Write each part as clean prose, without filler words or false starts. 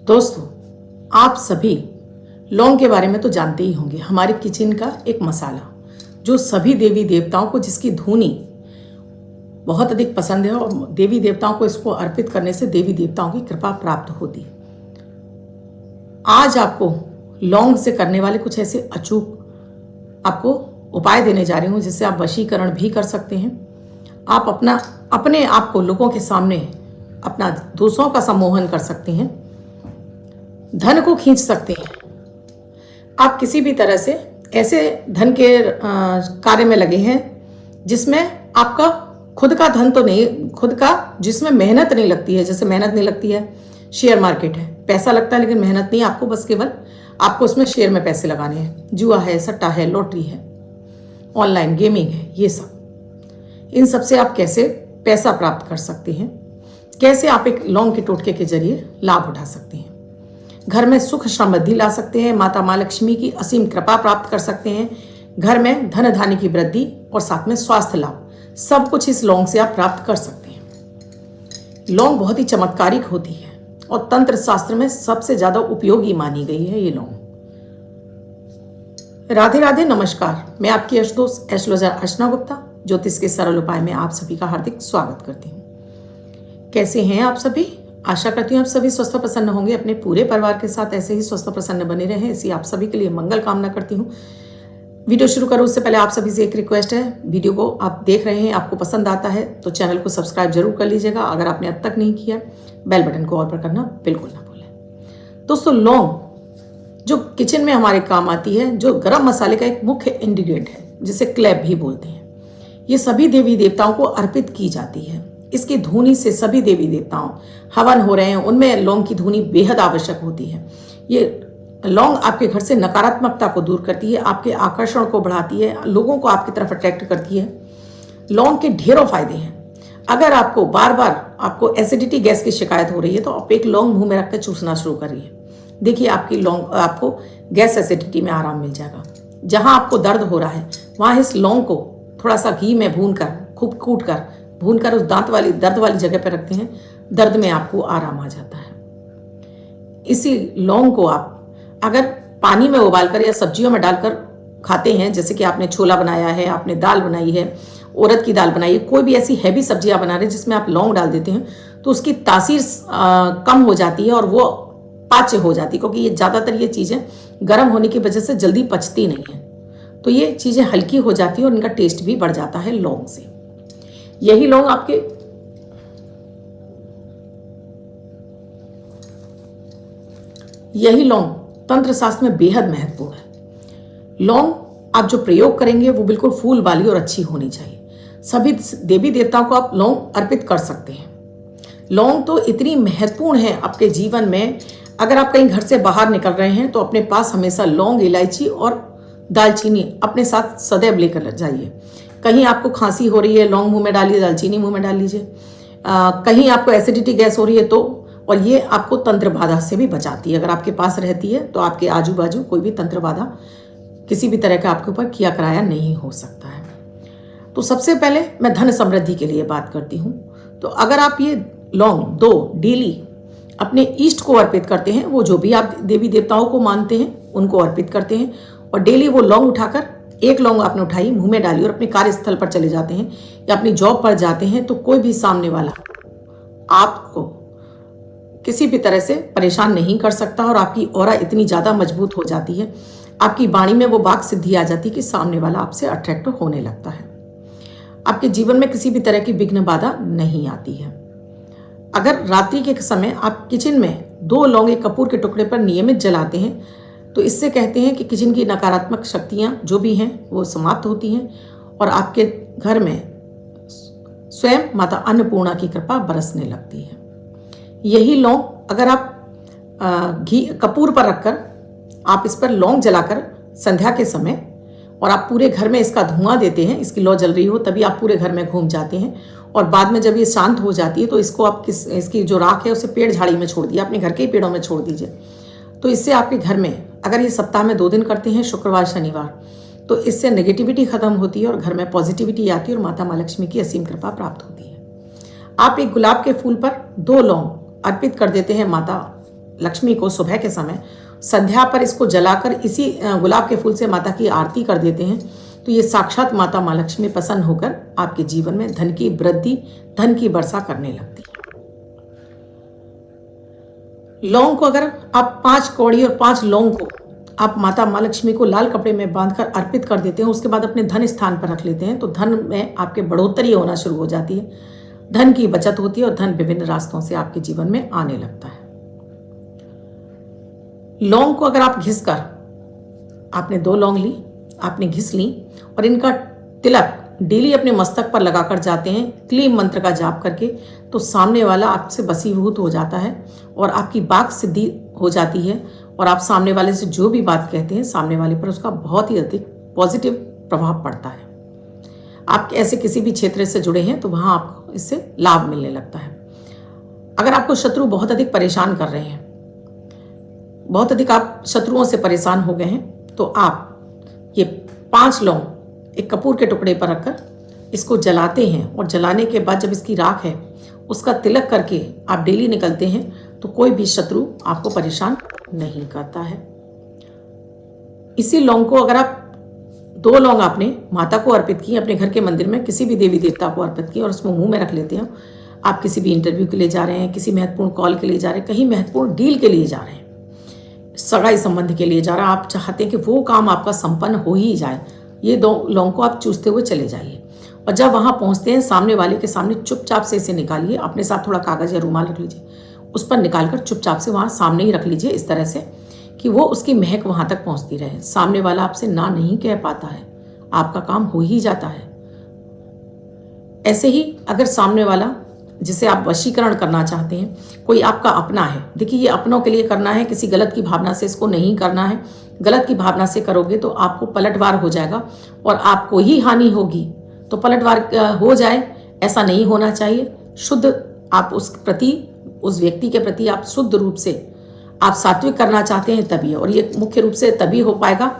दोस्तों, आप सभी लौंग के बारे में तो जानते ही होंगे। हमारे किचन का एक मसाला जो सभी देवी देवताओं को, जिसकी धुनी बहुत अधिक पसंद है और देवी देवताओं को इसको अर्पित करने से देवी देवताओं की कृपा प्राप्त होती। आज आपको लौंग से करने वाले कुछ ऐसे अचूक आपको उपाय देने जा रही हूँ जिससे आप वशीकरण भी कर सकते हैं। आप अपने आप को लोगों के सामने अपना दोषों का सम्मोहन कर सकते हैं, धन को खींच सकते हैं। आप किसी भी तरह से ऐसे धन के कार्य में लगे हैं जिसमें आपका खुद का धन तो नहीं, खुद का जिसमें मेहनत नहीं लगती है। जैसे मेहनत नहीं लगती है, शेयर मार्केट है, पैसा लगता है लेकिन मेहनत नहीं, आपको बस केवल आपको उसमें शेयर में पैसे लगाने हैं। जुआ है, सट्टा है, लॉटरी है, ऑनलाइन गेमिंग है, ये सब। इन सब से आप कैसे पैसा प्राप्त कर सकते हैं, कैसे आप एक लौंग के टोटके के जरिए लाभ उठा सकते हैं, घर में सुख समृद्धि ला सकते हैं, माता माँ लक्ष्मी की असीम कृपा प्राप्त कर सकते हैं, घर में धन धान्य की वृद्धि और साथ में स्वास्थ्य लाभ, सब कुछ इस लौंग से आप प्राप्त कर सकते हैं। लौंग बहुत ही चमत्कारिक होती है और तंत्र शास्त्र में सबसे ज्यादा उपयोगी मानी गई है ये लौंग। राधे राधे, नमस्कार। मैं आपकी दोस्त एस्ट्रोलॉजर अर्चना गुप्ता ज्योतिष के सरल उपाय में आप सभी का हार्दिक स्वागत करती हूँ। कैसे हैं आप सभी? आशा करती हूँ आप सभी स्वस्थ प्रसन्न होंगे, अपने पूरे परिवार के साथ ऐसे ही स्वस्थ प्रसन्न बने रहें, ऐसी आप सभी के लिए मंगल कामना करती हूँ। वीडियो शुरू करूँ उससे पहले आप सभी से एक रिक्वेस्ट है, वीडियो को आप देख रहे हैं, आपको पसंद आता है तो चैनल को सब्सक्राइब जरूर कर लीजिएगा। अगर आपने अब तक नहीं किया, बेल बटन को ऑल पर करना बिल्कुल ना भूलें। दोस्तों, लौंग जो किचन में हमारे काम आती है, जो गरम मसाले का एक मुख्य इंग्रेडिएंट है, जिसे क्लेव भी बोलते हैं, ये सभी देवी देवताओं को अर्पित की जाती है। इसकी धुनी से सभी देवी देवताओं हवन हो रहे हैं, उनमें लौंग की धुनी बेहद आवश्यक होती है। ये लौंग आपके घर से नकारात्मकता को दूर करती है, आपके आकर्षण को बढ़ाती है, लोगों को आपकी तरफ अट्रैक्ट करती है। लौंग के ढेरों फायदे हैं। अगर आपको बार बार आपको एसिडिटी गैस की शिकायत हो रही है तो आप एक लौंग मुंह में रखकर चूसना शुरू करिए। देखिए आपको गैस एसिडिटी में आराम मिल जाएगा। जहां आपको दर्द हो रहा है वहां इस लौंग को थोड़ा सा घी में खूब कूट कर भून कर उस दर्द वाली जगह पर रखते हैं, दर्द में आपको आराम आ जाता है। इसी लौंग को आप अगर पानी में उबालकर या सब्जियों में डालकर खाते हैं, जैसे कि आपने छोला बनाया है, आपने दाल बनाई है, उड़द की दाल बनाई है, कोई भी ऐसी हैवी सब्जी आप बना रहे हैं जिसमें आप लौंग डाल देते हैं तो उसकी तासीर कम हो जाती है और वो पाच्य हो जाती है, क्योंकि ये ज़्यादातर ये चीज़ें गर्म होने की वजह से जल्दी पचती नहीं है। तो ये चीज़ें हल्की हो जाती है और इनका टेस्ट भी बढ़ जाता है लौंग से। यही लौंग तंत्र शास्त्र में बेहद महत्वपूर्ण है। लौंग आप जो प्रयोग करेंगे वो बिल्कुल फूल वाली और अच्छी होनी चाहिए। सभी देवी देवताओं को आप लौंग अर्पित कर सकते हैं। लौंग तो इतनी महत्वपूर्ण है आपके जीवन में। अगर आप कहीं घर से बाहर निकल रहे हैं तो अपने पास हमेशा लौंग, इलायची और दालचीनी अपने साथ सदैव लेकर जाइए। कहीं आपको खांसी हो रही है, लौंग मुंह में डालिए, दालचीनी मुंह में डाल लीजिए। कहीं आपको एसिडिटी गैस हो रही है तो, और ये आपको तंत्र बाधा से भी बचाती है। अगर आपके पास रहती है तो आपके आजू बाजू कोई भी तंत्र बाधा किसी भी तरह का आपके ऊपर किया कराया नहीं हो सकता है। तो सबसे पहले मैं धन समृद्धि के लिए बात करती हूँ। तो अगर आप ये लौंग 2 डेली अपने इष्ट को अर्पित करते हैं, वो जो भी आप देवी देवताओं को मानते हैं उनको अर्पित करते हैं, और डेली वो लौंग उठाकर, एक लौंग आपने उठाई, मुंह में डाली और अपने कार्यस्थल पर चले जाते हैं या अपनी जॉब पर जाते हैं, तो कोई भी सामने वाला आपको किसी भी तरह से परेशान नहीं कर सकता और आपकी ऑरा इतनी ज़्यादा मजबूत हो जाती है, आपकी वाणी में वो वाक सिद्धि आ जाती है कि सामने वाला आपसे अट्रैक्ट होने लगता है। आपके जीवन में किसी भी तरह की विघ्न बाधा नहीं आती है। अगर रात्रि के समय आप किचन में 2 लौंग एक कपूर के टुकड़े पर नियमित जलाते हैं तो इससे कहते हैं कि किचन की नकारात्मक शक्तियाँ जो भी हैं वो समाप्त होती हैं और आपके घर में स्वयं माता अन्नपूर्णा की कृपा बरसने लगती है। यही लौंग अगर आप घी कपूर पर रखकर आप इस पर लौंग जलाकर संध्या के समय और आप पूरे घर में इसका धुआं देते हैं, इसकी लौ जल रही हो तभी आप पूरे घर में घूम जाते हैं, और बाद में जब ये शांत हो जाती है तो इसको आप इसकी जो राख है उसे पेड़ झाड़ी में छोड़ दिए, अपने घर के ही पेड़ों में छोड़ दीजिए। तो इससे आपके घर में, अगर ये सप्ताह में 2 दिन करते हैं, शुक्रवार शनिवार, तो इससे नेगेटिविटी खत्म होती है और घर में पॉजिटिविटी आती है और माता माँ लक्ष्मी की असीम कृपा प्राप्त होती है। आप एक गुलाब के फूल पर 2 लौंग अर्पित कर देते हैं माता लक्ष्मी को सुबह के समय संध्या पर इसको जलाकर इसी गुलाब के फूल से माता की आरती कर देते हैं तो ये साक्षात माता माँ लक्ष्मी प्रसन्न होकर आपके जीवन में धन की वृद्धि, धन की वर्षा करने लगती है। लौंग को अगर आप 5 कौड़ी और 5 लौंग को आप माता माँ लक्ष्मी को लाल कपड़े में बांधकर अर्पित कर देते हैं, उसके बाद अपने धन स्थान पर रख लेते हैं तो धन में आपके बढ़ोतरी होना शुरू हो जाती है, धन की बचत होती है और धन विभिन्न रास्तों से आपके जीवन में आने लगता है। लौंग को अगर आप घिसकर, आपने 2 लौंग ली, आपने घिस ली और इनका तिलक डेली अपने मस्तक पर लगाकर जाते हैं क्लीम मंत्र का जाप करके, तो सामने वाला आपसे वशीभूत हो जाता है और आपकी वाक सिद्धि हो जाती है और आप सामने वाले से जो भी बात कहते हैं सामने वाले पर उसका बहुत ही अधिक पॉजिटिव प्रभाव पड़ता है। आप ऐसे किसी भी क्षेत्र से जुड़े हैं तो वहां आपको इससे लाभ मिलने लगता है। अगर आपको शत्रु बहुत अधिक परेशान कर रहे हैं, बहुत अधिक आप शत्रुओं से परेशान हो गए हैं, तो आप ये 5 लौंग एक कपूर के टुकड़े पर रखकर इसको जलाते हैं और जलाने के बाद जब इसकी राख है उसका तिलक करके आप डेली निकलते हैं तो कोई भी शत्रु आपको परेशान नहीं करता है। इसी लौंग को अगर आप 2 लौंग आपने माता को अर्पित की, अपने घर के मंदिर में किसी भी देवी देवता को अर्पित की और उसमें मुंह में रख लेते हैं, आप किसी भी इंटरव्यू के लिए जा रहे हैं, किसी महत्वपूर्ण कॉल के लिए जा रहे हैं, कहीं महत्वपूर्ण डील के लिए जा रहे हैं, सगाई संबंध के लिए जा रहे हैं, आप चाहते हैं कि वो काम आपका संपन्न हो ही जाए, ये 2 लौंग को आप चूसते हुए चले जाइए और जब वहां पहुंचते हैं सामने वाले के सामने चुपचाप से इसे निकालिए। अपने साथ थोड़ा कागज या रूमाल रख लीजिए, उस पर निकालकर चुपचाप से वहां सामने ही रख लीजिए, इस तरह से कि वो उसकी महक वहां तक पहुंचती रहे। सामने वाला आपसे ना नहीं कह पाता है, आपका काम हो ही जाता है। ऐसे ही अगर सामने वाला जिसे आप वशीकरण करना चाहते हैं, कोई आपका अपना है, देखिए ये अपनों के लिए करना है, किसी गलत की भावना से इसको नहीं करना है। गलत की भावना से करोगे तो आपको पलटवार हो जाएगा और आपको ही हानि होगी। तो पलटवार हो जाए ऐसा नहीं होना चाहिए। शुद्ध आप उस व्यक्ति के प्रति आप शुद्ध रूप से आप सात्विक करना चाहते हैं तभी, और ये मुख्य रूप से तभी हो पाएगा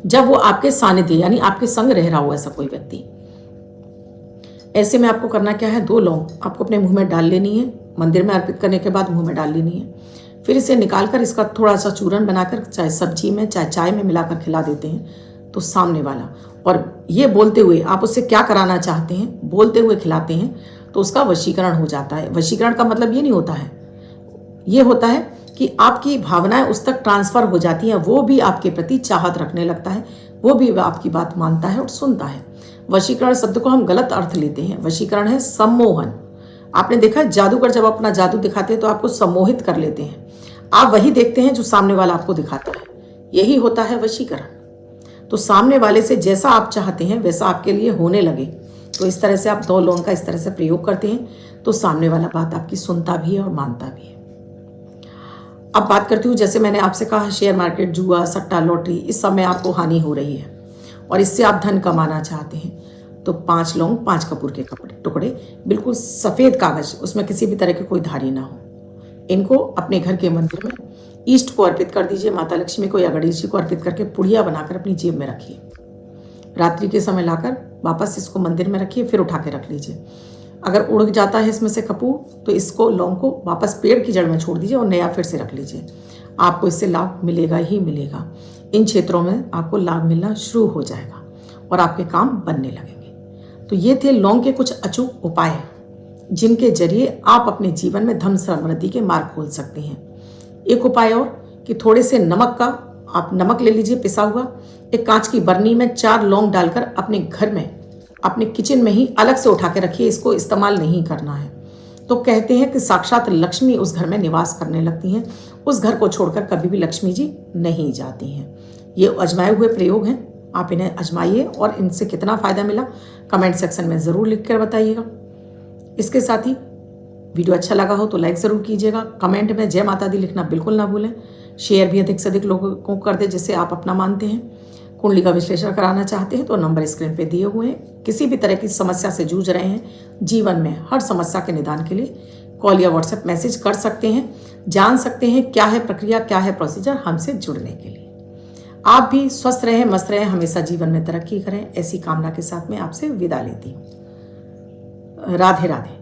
जब वो आपके सानिध्य यानी आपके संग रह रहा हो ऐसा कोई व्यक्ति। ऐसे में आपको करना क्या है, 2 लौंग आपको अपने मुंह में डाल लेनी है, मंदिर में अर्पित करने के बाद मुंह में डाल लेनी है। फिर इसे निकालकर इसका थोड़ा सा चूरन बनाकर चाहे सब्जी में चाहे चाय में मिलाकर खिला देते हैं तो सामने वाला, और ये बोलते हुए आप उससे क्या कराना चाहते हैं बोलते हुए खिलाते हैं तो उसका वशीकरण हो जाता है। वशीकरण का मतलब ये नहीं होता है, ये होता है कि आपकी भावनाएं उस तक ट्रांसफर हो जाती हैं, वो भी आपके प्रति चाहत रखने लगता है, वो भी आपकी बात मानता है और सुनता है। वशीकरण शब्द को हम गलत अर्थ लेते हैं। वशीकरण है सम्मोहन। आपने देखा है जादूगर जब अपना जादू दिखाते हैं तो आपको सम्मोहित कर लेते हैं, आप वही देखते हैं जो सामने वाला आपको दिखाता है, यही होता है वशीकरण। तो सामने वाले से जैसा आप चाहते हैं वैसा आपके लिए होने लगे, तो इस तरह से आप 2 लौंग का इस तरह से प्रयोग करते हैं तो सामने वाला बात आपकी सुनता भी है और मानता भी है। अब बात करती हूँ, जैसे मैंने आपसे कहा शेयर मार्केट, जुआ, सट्टा, लॉटरी, इस सब में आपको हानि हो रही है और इससे आप धन कमाना चाहते हैं तो 5 लौंग 5 कपूर के टुकड़े, बिल्कुल सफ़ेद कागज, उसमें किसी भी तरह की कोई धारी ना हो, इनको अपने घर के मंदिर में ईष्ट को अर्पित कर दीजिए, माता लक्ष्मी को या गणेश जी को अर्पित करके पुड़िया बनाकर अपनी जेब में रखिए। रात्रि के समय लाकर वापस इसको मंदिर में रखिए, फिर उठा के रख लीजिए। अगर उड़ जाता है इसमें से कपूर तो इसको लौंग को वापस पेड़ की जड़ में छोड़ दीजिए और नया फिर से रख लीजिए। आपको इससे लाभ मिलेगा ही मिलेगा। इन क्षेत्रों में आपको लाभ मिलना शुरू हो जाएगा और आपके काम बनने लगेंगे। तो ये थे लौंग के कुछ अचूक उपाय जिनके जरिए आप अपने जीवन में धन समृद्धि के मार्ग खोल सकते हैं। एक उपाय और कि थोड़े से नमक का आप नमक ले लीजिए पिसा हुआ, एक कांच की बरनी में 4 लौंग डालकर अपने घर में अपने किचन में ही अलग से उठा के रखिए, इसको इस्तेमाल नहीं करना है। तो कहते हैं कि साक्षात लक्ष्मी उस घर में निवास करने लगती हैं, उस घर को छोड़कर कभी भी लक्ष्मी जी नहीं जाती हैं। ये आजमाए हुए प्रयोग हैं, आप इन्हें आजमाइए और इनसे कितना फायदा मिला कमेंट सेक्शन में ज़रूर लिख कर बताइएगा। इसके साथ ही वीडियो अच्छा लगा हो तो लाइक ज़रूर कीजिएगा, कमेंट में जय माता दी लिखना बिल्कुल ना भूलें, शेयर भी अधिक से अधिक लोगों को कर दें जिसे आप अपना मानते हैं। कुंडली का विश्लेषण कराना चाहते हैं तो नंबर स्क्रीन पे दिए हुए हैं। किसी भी तरह की समस्या से जूझ रहे हैं जीवन में, हर समस्या के निदान के लिए कॉल या व्हाट्सएप मैसेज कर सकते हैं, जान सकते हैं क्या है प्रक्रिया, क्या है प्रोसीजर हमसे जुड़ने के लिए। आप भी स्वस्थ रहें, मस्त रहें, हमेशा जीवन में तरक्की करें, ऐसी कामना के साथ मैं आपसे विदा लेती हूँ। राधे राधे।